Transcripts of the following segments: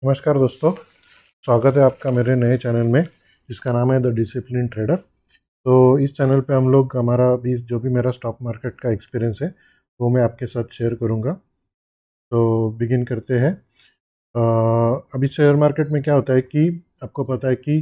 नमस्कार दोस्तों, स्वागत है आपका मेरे नए चैनल में जिसका नाम है द डिसिप्लिन ट्रेडर। तो इस चैनल पे हम लोग हमारा भी जो भी मेरा स्टॉक मार्केट का एक्सपीरियंस है वो मैं आपके साथ शेयर करूँगा। तो बिगिन करते हैं। अभी शेयर मार्केट में क्या होता है कि आपको पता है कि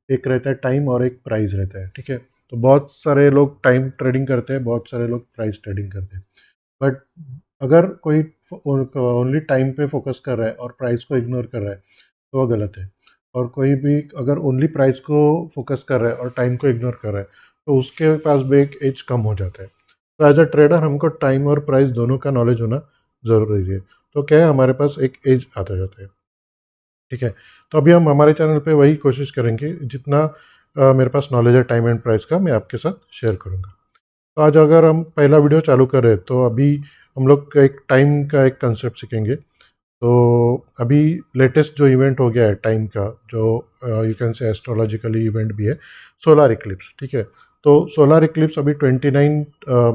एक रहता है टाइम और एक प्राइस रहता है, ठीक है। तो बहुत सारे लोग टाइम ट्रेडिंग करते हैं, बहुत सारे लोग प्राइस ट्रेडिंग करते हैं। बट अगर कोई ओनली टाइम पे फोकस कर रहा है और प्राइस को इग्नोर कर रहा है तो वो गलत है। और कोई भी अगर ओनली प्राइस को फोकस कर रहा है और टाइम को इग्नोर कर रहा है तो उसके पास भी एक एज कम हो जाता है। तो एज अ ट्रेडर हमको टाइम और प्राइस दोनों का नॉलेज होना ज़रूरी है। तो क्या है, हमारे पास एक एज आता जाता है, ठीक है। तो अभी हम हमारे चैनल पे वही कोशिश करेंगे, जितना मेरे पास नॉलेज है टाइम एंड प्राइस का मैं आपके साथ शेयर करूँगा। तो आज अगर हम पहला वीडियो चालू कर रहे हैं तो अभी हम लोग का एक टाइम का एक कंसेप्ट सीखेंगे। तो अभी लेटेस्ट जो इवेंट हो गया है टाइम का, जो you can say astrologically event भी है, सोलार इक्लिप्स, ठीक है। तो सोलार इक्लिप्स अभी 29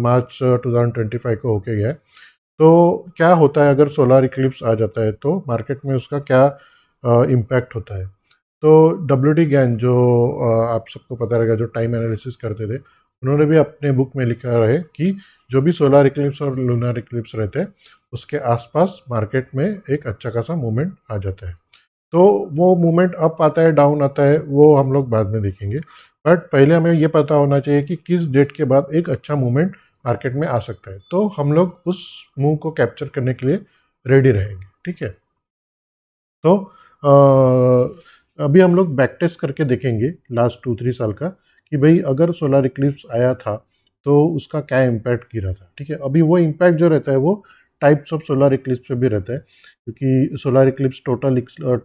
मार्च 2025 को होके गया है। तो क्या होता है अगर सोलार इक्लिप्स आ जाता है तो मार्केट में उसका क्या इम्पैक्ट होता है। तो डब्ल्यू डी गैन जो आप सबको पता रहेगा, जो टाइम एनालिसिस करते थे, उन्होंने भी अपने बुक में लिखा है कि जो भी सोलार इक्लिप्स और लूनर इक्लिप्स रहते हैं उसके आसपास मार्केट में एक अच्छा खासा मूवमेंट आ जाता है। तो वो मूवमेंट अप आता है डाउन आता है वो हम लोग बाद में देखेंगे। बट पहले हमें ये पता होना चाहिए कि किस डेट के बाद एक अच्छा मूवमेंट मार्केट में आ सकता है, तो हम लोग उस मूव को कैप्चर करने के लिए रेडी रहेंगे, ठीक है। तो अभी हम लोग बैक टेस्ट करके देखेंगे लास्ट 2-3 साल का कि भाई अगर सोलर इक्लिप्स आया था तो उसका क्या इम्पैक्ट गिरा था, ठीक है। अभी वो इम्पैक्ट जो रहता है वो टाइप्स ऑफ सोलर इक्लिप्स पे भी रहता है, क्योंकि solar Eclipse total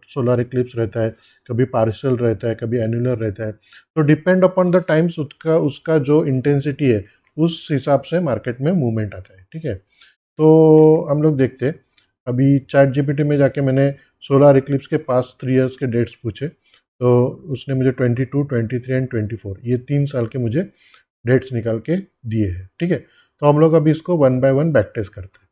solar Eclipse रहता है, कभी पार्शियल रहता है, कभी एनुलर रहता है। तो डिपेंड अपॉन द टाइम्स उसका उसका जो इंटेंसिटी है उस हिसाब से मार्केट में मूवमेंट आता है, ठीक है। तो हम लोग देखते हैं। अभी चैट जीपीटी में जाके मैंने सोलार इक्लिप्स के पास 3 इयर्स के डेट्स पूछे, तो उसने मुझे 22, 23 एंड 24 ये 3 साल के मुझे डेट्स निकाल के दिए हैं, ठीक है। तो हम लोग अभी इसको one by one back test करते हैं।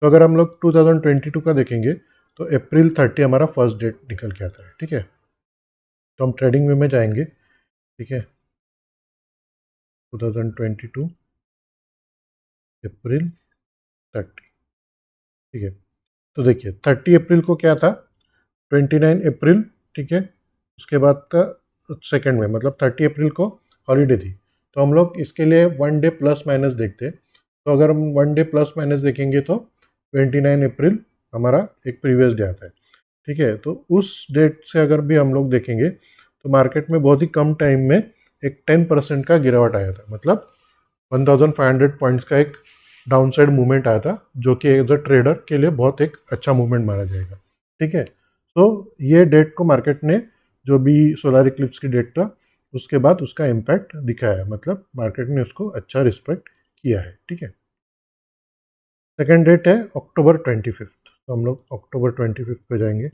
तो अगर हम लोग 2022 का देखेंगे तो अप्रैल 30 हमारा फर्स्ट डेट निकल के आता है, ठीक है। तो हम ट्रेडिंग वे में जाएंगे, ठीक है। 2022 अप्रैल 30, ठीक है। तो देखिए 30 अप्रैल को क्या था, 29 अप्रैल, ठीक है। उसके बाद का सेकंड में मतलब 30 अप्रैल को हॉलीडे थी। तो हम लोग इसके लिए वन डे प्लस माइनस देखते हैं। तो अगर हम वन डे प्लस माइनस देखेंगे तो 29 अप्रैल हमारा एक प्रीवियस डे आता है, ठीक है। तो उस डेट से अगर भी हम लोग देखेंगे तो मार्केट में बहुत ही कम टाइम में एक 10% का गिरावट आया था, मतलब 1500 पॉइंट्स का एक डाउनसाइड मूवमेंट आया था, जो कि एज अ ट्रेडर के लिए बहुत एक अच्छा मूवमेंट माना जाएगा, ठीक है। तो ये डेट को मार्केट ने, जो भी सोलर इक्लिप्स की डेट था उसके बाद उसका इम्पैक्ट दिखाया है, मतलब मार्केट ने उसको अच्छा रिस्पेक्ट किया है, ठीक है। सेकेंड डेट है October 25, तो हम लोग October 25 पे जाएंगे।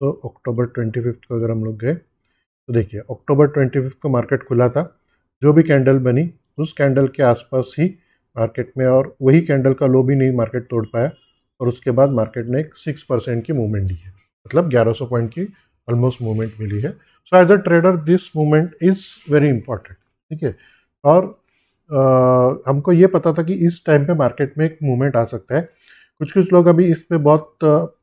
तो October 25 को अगर हम लोग गए तो देखिए October 25 को मार्केट खुला था, जो भी कैंडल बनी उस कैंडल के आसपास ही मार्केट में, और वही कैंडल का लो भी नहीं मार्केट तोड़ पाया, और उसके बाद मार्केट ने एक 6% की मूवमेंट दी है, मतलब 1100 पॉइंट की ऑलमोस्ट मूवमेंट मिली है। So as a trader this movement is very important, ठीक है। और हमको ये पता था कि इस टाइम पे मार्केट में एक मूवमेंट आ सकता है। कुछ कुछ लोग अभी इस पे बहुत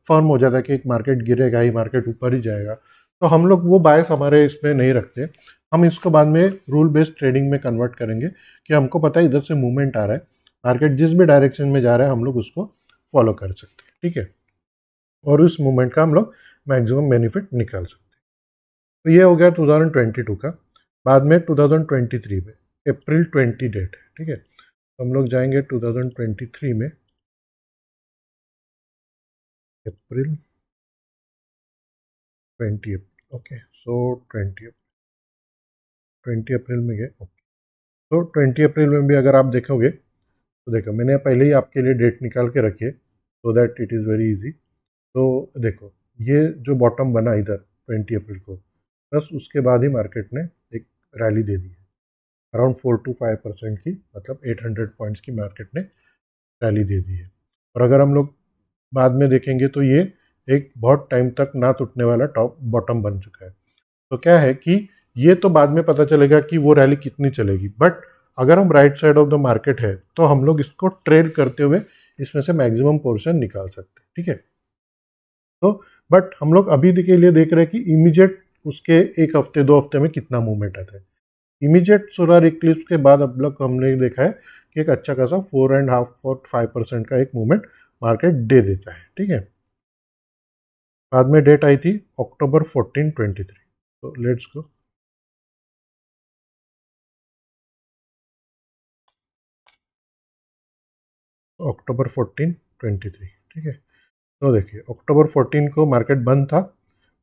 फर्म हो जाता है कि एक मार्केट गिरेगा ही, मार्केट ऊपर ही जाएगा। तो हम लोग वो बायस हमारे इसमें नहीं रखते। हम इसको बाद में रूल बेस्ड ट्रेडिंग में कन्वर्ट करेंगे कि हमको पता है इधर से मूवमेंट आ रहा है, मार्केट जिस भी डायरेक्शन में जा रहा है हम लोग उसको फॉलो कर सकते हैं, ठीक है। और उस मूवमेंट का हम लोग मैक्सिमम बेनिफिट निकाल सकते हैं। तो ये हो गया 2022 का। बाद में 2023 में April 20 डेट है, ठीक है। तो हम लोग जाएंगे 2023 में, April 20, ओके। सो 20 अप्रैल में गए, ओके। तो 20 अप्रैल में भी अगर आप देखोगे तो देखो मैंने पहले ही आपके लिए डेट निकाल के रखी है so that it is very easy. तो देखो ये जो बॉटम बना इधर 20 अप्रैल को, बस उसके बाद ही मार्केट ने एक रैली दे दी है अराउंड 4 to 5% की, मतलब 800 पॉइंट्स की मार्केट ने रैली दे दी है। और अगर हम लोग बाद में देखेंगे तो ये एक बहुत टाइम तक ना टूटने वाला टॉप बॉटम बन चुका है। तो क्या है कि ये तो बाद में पता चलेगा कि वो रैली कितनी चलेगी, बट अगर हम right side of the market है तो हम लोग इसको ट्रेड करते हुए इसमें से मैक्सिमम पोर्शन निकाल सकते हैं, ठीक है। तो बट हम लोग अभी के लिए देख रहे हैं कि इमीडिएट उसके एक हफ्ते 2 हफ्ते में कितना मूवमेंट आता है। इमीडिएट सोलर इक्लिप्स के बाद अब लोग हमने देखा है कि एक अच्छा खासा 4.5 और 5% का एक मूवमेंट मार्केट दे देता है, ठीक है। बाद में डेट आई थी अक्टूबर 14, 23। तो लेट्स गो। अक्टूबर 14, 23, ठीक है। तो देखिए अक्टूबर 14 को मार्केट बंद था,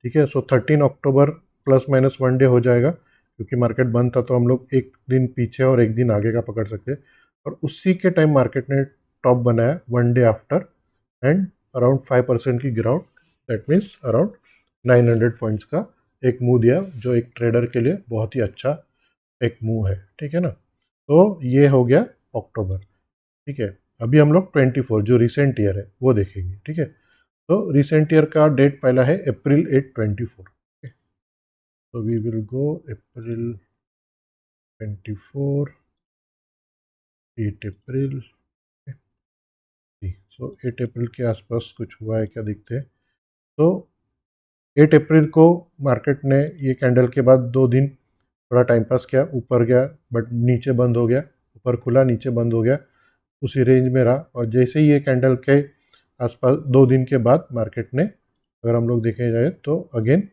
ठीक है। सो 13 अक्टूबर प्लस माइनस 1 डे हो जाएगा, क्योंकि मार्केट बंद था तो हम लोग एक दिन पीछे और एक दिन आगे का पकड़ सकते हैं। और उसी के टाइम मार्केट ने टॉप बनाया 1 डे आफ्टर, एंड अराउंड 5% की गिरावट, दैट मीन्स अराउंड 900 पॉइंट्स का एक मूव दिया, जो एक ट्रेडर के लिए बहुत ही अच्छा एक मूव है, ठीक है ना। तो ये हो गया अक्टूबर, ठीक है। अभी हम लोग 24 जो रिसेंट ईयर है वो देखेंगे, ठीक है। तो रिसेंट ईयर का डेट पहला है अप्रैल 8, 24। तो वी विल गो अप्रैल 24, 8 अप्रैल। सो 8 अप्रैल के आसपास कुछ हुआ है क्या, दिखते हैं। तो 8 अप्रैल को मार्केट ने ये कैंडल के बाद 2 दिन थोड़ा टाइम पास किया, ऊपर गया बट नीचे बंद हो गया, ऊपर खुला नीचे बंद हो गया, उसी रेंज में रहा। और जैसे ही ये कैंडल के आसपास 2 दिन के बाद मार्केट ने, अगर हम लोग देखे जाए तो अगेन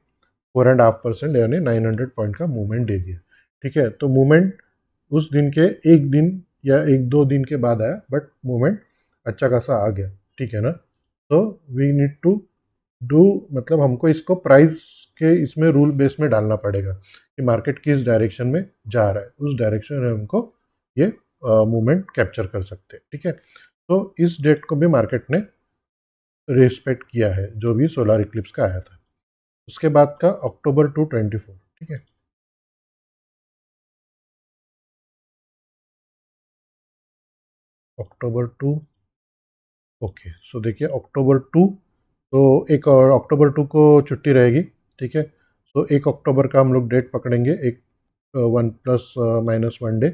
4.5% यानी 900 पॉइंट का मूवमेंट दे दिया, ठीक है। तो मूवमेंट उस दिन के एक दिन या एक दो दिन के बाद आया, बट मूवमेंट अच्छा खासा आ गया, ठीक है ना। तो वी नीड टू डू, मतलब हमको इसको प्राइस के इसमें रूल बेस में डालना पड़ेगा कि मार्केट किस डायरेक्शन में जा रहा है, उस डायरेक्शन में हमको ये मूवमेंट कैप्चर कर सकते हैं, ठीक है। तो इस डेट को भी मार्केट ने रिस्पेक्ट किया है, जो भी सोलर इक्लिप्स का आया था। उसके बाद का अक्टूबर 24, ठीक है। अक्टूबर 2, ओके। सो देखिए अक्टूबर 2, तो एक और अक्टूबर 2 को छुट्टी रहेगी, ठीक है। सो 1 अक्टूबर का हम लोग डेट पकड़ेंगे, एक 1 ± 1 डे।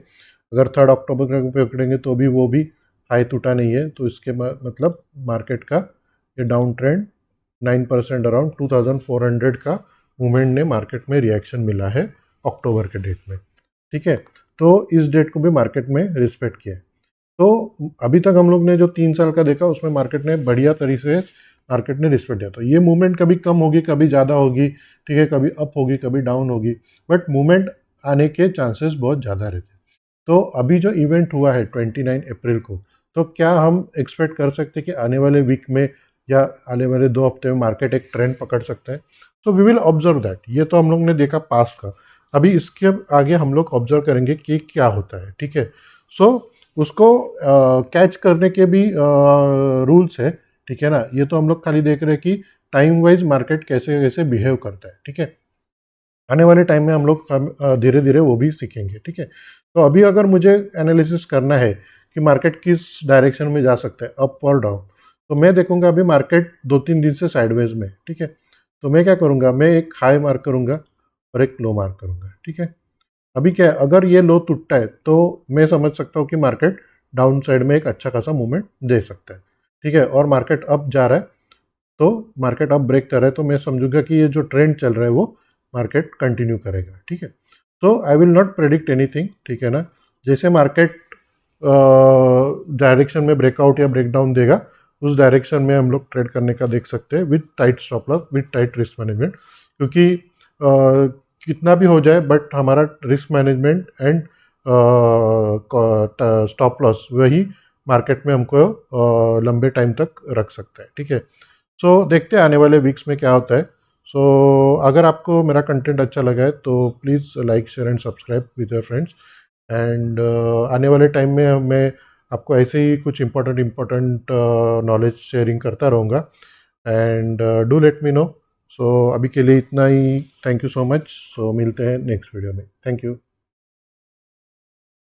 अगर 3 अक्टूबर का पकड़ेंगे तो भी वो भी हाई टूटा नहीं है, तो इसके मतलब मार्केट का ये डाउन ट्रेंड 9% अराउंड 2400 का मूवमेंट ने मार्केट में रिएक्शन मिला है अक्टूबर के डेट में, ठीक है। तो इस डेट को भी मार्केट में रिस्पेक्ट किया है। तो अभी तक हम लोग ने जो 3 साल का देखा उसमें मार्केट ने बढ़िया तरीके से मार्केट ने रिस्पेक्ट दिया। तो ये मूवमेंट कभी कम होगी कभी ज़्यादा होगी, ठीक है, कभी अप होगी कभी डाउन होगी, बट मूवमेंट आने के चांसेस बहुत ज़्यादा रहते हैं। तो अभी जो इवेंट हुआ है 29 अप्रैल को, तो क्या हम एक्सपेक्ट कर सकते हैं कि आने वाले वीक में या आने वाले 2 हफ्ते में मार्केट एक ट्रेंड पकड़ सकता है? तो वी विल ऑब्जर्व दैट। ये तो हम लोग ने देखा पास्ट का, अभी इसके आगे हम लोग ऑब्जर्व करेंगे कि क्या होता है, ठीक है। सो उसको कैच करने के भी रूल्स है, ठीक है ना। ये तो हम लोग खाली देख रहे हैं कि टाइम वाइज मार्केट कैसे कैसे बिहेव करता है, ठीक है। आने वाले टाइम में हम लोग धीरे धीरे वो भी सीखेंगे, ठीक है। तो अभी अगर मुझे एनालिसिस करना है कि मार्केट किस डायरेक्शन में जा सकता है, अप और डाउन, तो मैं देखूंगा अभी मार्केट 2-3 दिन से साइडवेज में, ठीक है। तो मैं क्या करूंगा, मैं एक हाई मार्क करूंगा और एक लो मार्क करूंगा, ठीक है। अभी क्या है, अगर ये लो टूटता है तो मैं समझ सकता हूँ कि मार्केट डाउन साइड में एक अच्छा खासा मूवमेंट दे सकता है, ठीक है। और मार्केट अप जा रहा है, तो मार्केट अप ब्रेक कर रहा है, तो मैं समझूंगा कि ये जो ट्रेंड चल रहा है वो मार्केट कंटिन्यू करेगा, ठीक है। तो I will not predict anything, ठीक है ना। जैसे मार्केट डायरेक्शन में ब्रेकआउट या ब्रेकडाउन देगा, उस डायरेक्शन में हम लोग ट्रेड करने का देख सकते हैं with tight stop loss, with tight risk management. क्योंकि कितना भी हो जाए बट हमारा risk management and stop loss वही मार्केट में हमको लंबे टाइम तक रख सकता है, ठीक है। सो देखते हैं आने वाले वीक्स में क्या होता है। सो अगर आपको मेरा कंटेंट अच्छा लगा है तो please like share and subscribe with your friends. And आने वाले टाइम में मैं आपको ऐसे ही कुछ इम्पोर्टेंट नॉलेज शेयरिंग करता रहूँगा। And do let me know. So अभी के लिए इतना ही, thank you so much. So मिलते हैं नेक्स्ट वीडियो में, थैंक यू।